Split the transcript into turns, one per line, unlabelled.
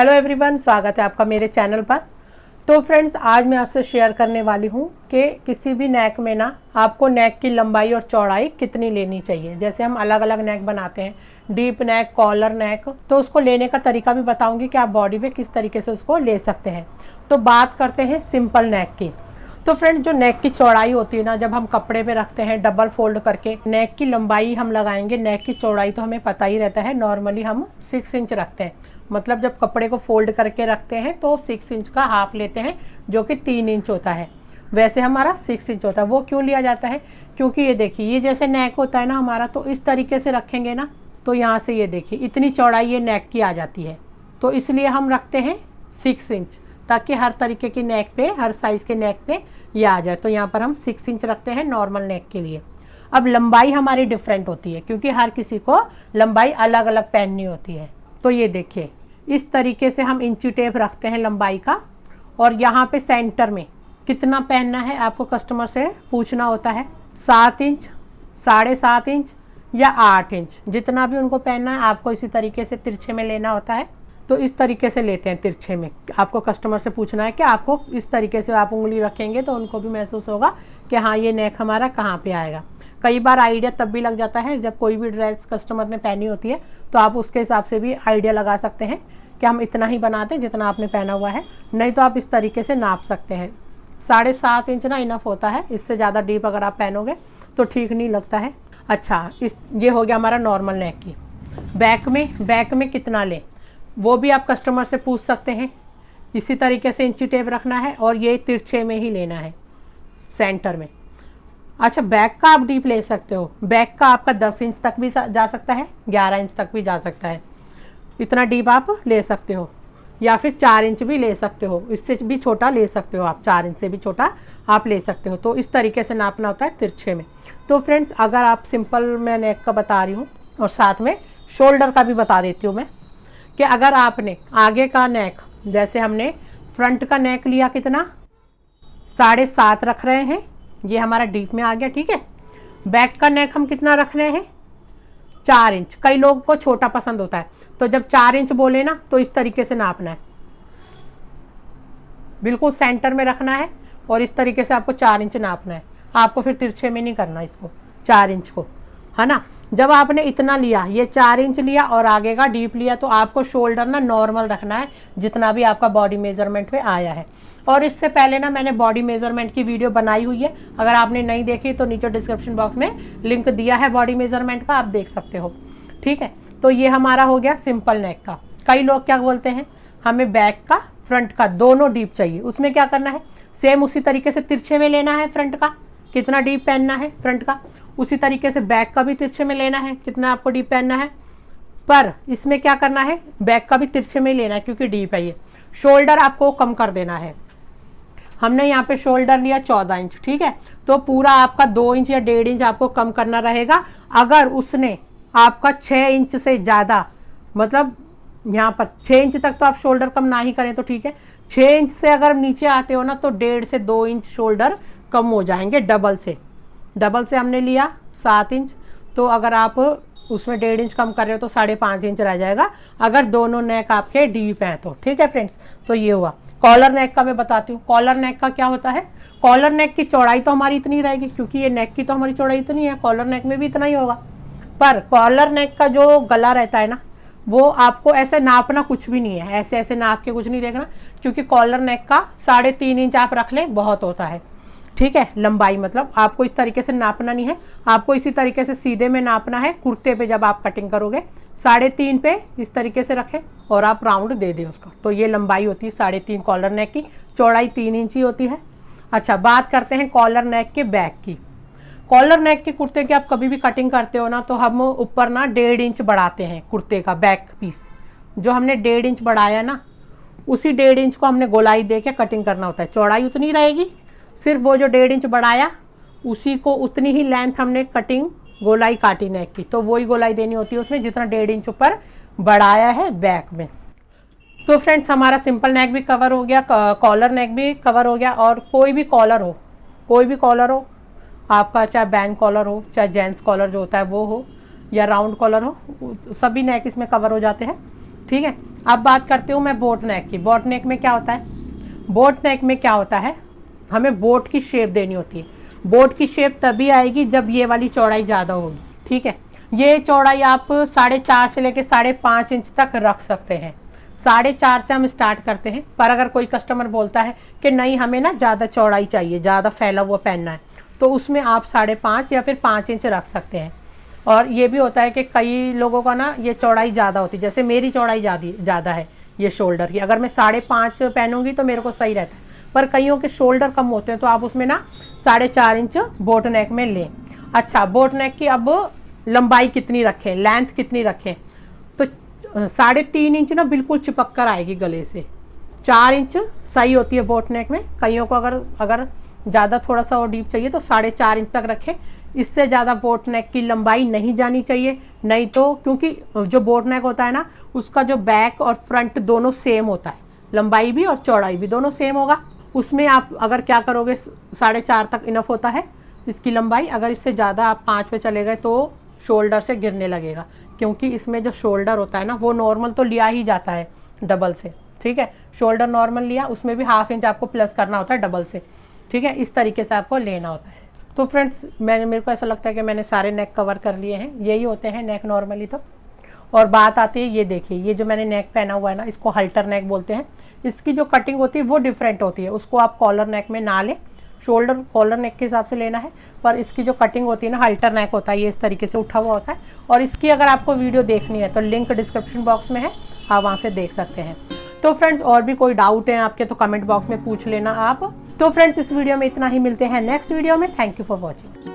Hello everyone, स्वागत है आपका मेरे चैनल पर। तो फ्रेंड्स, आज मैं आपसे शेयर करने वाली हूँ कि किसी भी नेक में ना आपको नेक की लंबाई और चौड़ाई कितनी लेनी चाहिए। जैसे हम अलग अलग नेक बनाते हैं, डीप नेक, कॉलर नेक, तो उसको लेने का तरीका भी बताऊंगी कि आप बॉडी पे किस तरीके से उसको ले सकते हैं। तो बात करते हैं सिंपल नेक की। तो फ्रेंड्स, जो नेक की चौड़ाई होती है ना, जब हम कपड़े पे रखते हैं डबल फोल्ड करके, नेक की लंबाई हम लगाएंगे। नेक की चौड़ाई तो हमें पता ही रहता है, नॉर्मली हम 6 इंच रखते हैं। मतलब जब कपड़े को फोल्ड करके रखते हैं तो 6 इंच का हाफ लेते हैं, जो कि 3 इंच होता है। वैसे हमारा 6 इंच होता है। वो क्यों लिया जाता है? क्योंकि ये देखिए, ये जैसे नेक होता है ना हमारा, तो इस तरीके से रखेंगे ना, तो यहाँ से ये देखिए इतनी चौड़ाई ये नेक की आ जाती है। तो इसलिए हम रखते हैं 6 इंच, ताकि हर तरीके की नेक पे, हर साइज़ के नेक पे ये आ जाए। तो यहाँ पर हम 6 इंच रखते हैं नॉर्मल नेक के लिए। अब लंबाई हमारी डिफरेंट होती है, क्योंकि हर किसी को लंबाई अलग अलग पहननी होती है। तो ये देखिए, इस तरीके से हम इंची टेप रखते हैं लंबाई का। और यहाँ पे सेंटर में कितना पहनना है आपको कस्टमर से पूछना होता है। 7 इंच, 7.5 इंच या 8 इंच, जितना भी उनको पहनना है आपको इसी तरीके से तिरछे में लेना होता है। तो इस तरीके से लेते हैं तिरछे में। आपको कस्टमर से पूछना है कि आपको इस तरीके से आप उंगली रखेंगे तो उनको भी महसूस होगा कि हाँ, ये नेक हमारा कहाँ पे आएगा। कई बार आइडिया तब भी लग जाता है जब कोई भी ड्रेस कस्टमर ने पहनी होती है, तो आप उसके हिसाब से भी आइडिया लगा सकते हैं कि हम इतना ही बनाते हैं जितना आपने पहना हुआ है। नहीं तो आप इस तरीके से नाप सकते हैं। 7.5 इंच ना इनफ होता है। इससे ज़्यादा डीप अगर आप पहनोगे तो ठीक नहीं लगता है। अच्छा, ये हो गया हमारा नॉर्मल नेक की। बैक में कितना लें वो भी आप कस्टमर से पूछ सकते हैं। इसी तरीके से इंची टेप रखना है और ये तिरछे में ही लेना है, सेंटर में। अच्छा, बैक का आप डीप ले सकते हो। बैक का आपका 10 इंच तक भी जा सकता है, 11 इंच तक भी जा सकता है। इतना डीप आप ले सकते हो, या फिर 4 इंच भी ले सकते हो। इससे भी छोटा ले सकते हो आप, 4 इंच से भी छोटा आप ले सकते हो। तो इस तरीके से नापना होता है तिरछे में। तो फ्रेंड्स, अगर आप सिंपल मैं नेक का बता रही हूँ और साथ में शोल्डर का भी बता देती हूँ मैं, कि अगर आपने आगे का नेक, जैसे हमने फ्रंट का नेक लिया कितना, 7.5 रख रहे हैं, ये हमारा डीप में आ गया, ठीक है। बैक का नेक हम कितना रख रहे हैं, 4 इंच। कई लोगों को छोटा पसंद होता है, तो जब 4 इंच बोले ना तो इस तरीके से नापना है, बिल्कुल सेंटर में रखना है और इस तरीके से आपको 4 इंच नापना है। आपको फिर तिरछे में नहीं करना इसको, 4 इंच को, है ना। जब आपने इतना लिया, ये 4 इंच लिया और आगे का डीप लिया, तो आपको शोल्डर ना नॉर्मल रखना है, जितना भी आपका बॉडी मेजरमेंट में आया है। और इससे पहले ना मैंने बॉडी मेजरमेंट की वीडियो बनाई हुई है। अगर आपने नहीं देखी तो नीचे डिस्क्रिप्शन बॉक्स में लिंक दिया है बॉडी मेजरमेंट का, आप देख सकते हो, ठीक है। तो ये हमारा हो गया सिंपल नेक का। कई लोग क्या बोलते हैं, हमें बैक का फ्रंट का दोनों डीप चाहिए। उसमें क्या करना है, सेम उसी तरीके से तिरछे में लेना है। फ्रंट का कितना डीप पहनना है, फ्रंट का उसी तरीके से बैक का भी तिरछे में लेना है, कितना आपको डीप पहनना है। पर इसमें क्या करना है, बैक का भी तिरछे में ही लेना है, क्योंकि डीप है ये। शोल्डर आपको कम कर देना है। हमने यहाँ पे शोल्डर लिया 14 इंच, ठीक है। तो पूरा आपका 2 इंच या 1.5 इंच आपको कम करना रहेगा। अगर उसने आपका 6 इंच से ज़्यादा, मतलब यहाँ पर 6 इंच तक तो आप शोल्डर कम ना ही करें तो ठीक है। 6 इंच से अगर नीचे आते हो ना, तो 1.5 से 2 इंच शोल्डर कम हो जाएंगे डबल से हमने लिया 7 इंच, तो अगर आप उसमें 1.5 इंच कम कर रहे हो तो 5.5 इंच रह जाएगा, अगर दोनों नेक आपके डीप हैं तो, ठीक है फ्रेंड्स। तो ये हुआ। कॉलर नेक का मैं बताती हूँ। कॉलर नेक का क्या होता है, कॉलर नेक की चौड़ाई तो हमारी इतनी रहेगी, क्योंकि ये नेक की तो हमारी चौड़ाई इतनी है, कॉलर नेक में भी इतना ही होगा। पर कॉलर नेक का जो गला रहता है ना, वो आपको ऐसे नापना कुछ भी नहीं है, ऐसे ऐसे नाप के कुछ नहीं देखना, क्योंकि कॉलर नेक का 3.5 इंच आप रख लें बहुत होता है, ठीक है। लंबाई मतलब आपको इस तरीके से नापना नहीं है, आपको इसी तरीके से सीधे में नापना है। कुर्ते पे जब आप कटिंग करोगे 3.5 पे इस तरीके से रखें और आप राउंड दे दें उसका। तो ये लंबाई होती है 3.5 कॉलर नेक की, चौड़ाई 3 इंच ही होती है। अच्छा, बात करते हैं कॉलर नेक के बैक की। कॉलर नेक के कुर्ते की आप कभी भी कटिंग करते हो ना, तो हम ऊपर ना 1.5 इंच बढ़ाते हैं कुर्ते का बैक पीस। जो हमने 1.5 इंच बढ़ाया ना, उसी 1.5 इंच को हमने गोलाई दे के कटिंग करना होता है। चौड़ाई उतनी रहेगी, सिर्फ वो जो 1.5 इंच बढ़ाया उसी को, उतनी ही लेंथ हमने कटिंग गोलाई काटी नेक की, तो वही गोलाई देनी होती है उसमें जितना 1.5 इंच ऊपर बढ़ाया है बैक में। तो फ्रेंड्स, हमारा सिंपल नेक भी कवर हो गया, कॉलर नेक भी कवर हो गया। और कोई भी कॉलर हो आपका, चाहे बैन कॉलर हो, चाहे जेंट्स कॉलर जो होता है वो हो, या राउंड कॉलर हो, सभी नेक इसमें कवर हो जाते हैं, ठीक है। अब बात करती हूँ मैं बोट नेक की। बोट नेक में क्या होता है, बोट नेक में क्या होता है, हमें बोट की शेप देनी होती है। बोट की शेप तभी आएगी जब ये वाली चौड़ाई ज़्यादा होगी, ठीक है। ये चौड़ाई आप 4.5 से लेके 5.5 इंच तक रख सकते हैं। 4.5 से हम स्टार्ट करते हैं, पर अगर कोई कस्टमर बोलता है कि नहीं हमें ना ज़्यादा चौड़ाई चाहिए, ज़्यादा फैला हुआ पहनना है, तो उसमें आप 5.5 या फिर 5 इंच रख सकते हैं। और ये भी होता है कि कई लोगों का ना ये चौड़ाई ज़्यादा होती है, जैसे मेरी चौड़ाई ज़्यादा है ये शोल्डर की, अगर मैं 5.5 पहनूंगी तो मेरे को सही रहता है। पर कईयों के शोल्डर कम होते हैं तो आप उसमें ना 4.5 इंच बोट नेक में लें। अच्छा, बोट नेक की अब लंबाई कितनी रखें, लेंथ कितनी रखें, तो 3.5 इंच ना बिल्कुल चिपक कर आएगी गले से। 4 इंच सही होती है बोट नेक में। कईयों को अगर ज़्यादा थोड़ा सा और डीप चाहिए तो 4.5 इंच तक रखें। इससे ज़्यादा बोट नेक की लंबाई नहीं जानी चाहिए, नहीं तो क्योंकि जो बोट नेक होता है ना उसका जो बैक और फ्रंट दोनों सेम होता है, लंबाई भी और चौड़ाई भी दोनों सेम होगा। उसमें आप अगर क्या करोगे 4.5 तक इनफ होता है इसकी लंबाई। अगर इससे ज़्यादा आप 5 पे चले गए तो शोल्डर से गिरने लगेगा, क्योंकि इसमें जो शोल्डर होता है ना वो नॉर्मल तो लिया ही जाता है डबल से, ठीक है। शोल्डर नॉर्मल लिया, उसमें भी 1/2 इंच आपको प्लस करना होता है डबल से, ठीक है। इस तरीके से आपको लेना होता है। तो फ्रेंड्स मेरे को ऐसा लगता है कि मैंने सारे नेक कवर कर लिए हैं। यही होते हैं नेक नॉर्मली तो। और बात आती है, ये देखिए ये जो मैंने नेक पहना हुआ है ना इसको हल्टर नेक बोलते हैं। इसकी जो कटिंग होती है वो डिफरेंट होती है, उसको आप कॉलर नेक में ना लें, शोल्डर कॉलर नेक के हिसाब से लेना है। पर इसकी जो कटिंग होती है ना हल्टर नेक होता है, ये इस तरीके से उठा हुआ होता है। और इसकी अगर आपको वीडियो देखनी है तो लिंक डिस्क्रिप्शन बॉक्स में है, आप वहाँ से देख सकते हैं। तो फ्रेंड्स और भी कोई डाउट है आपके तो कमेंट बॉक्स में पूछ लेना आप। तो फ्रेंड्स इस वीडियो में इतना ही, मिलते हैं नेक्स्ट वीडियो में। Thank you for watching.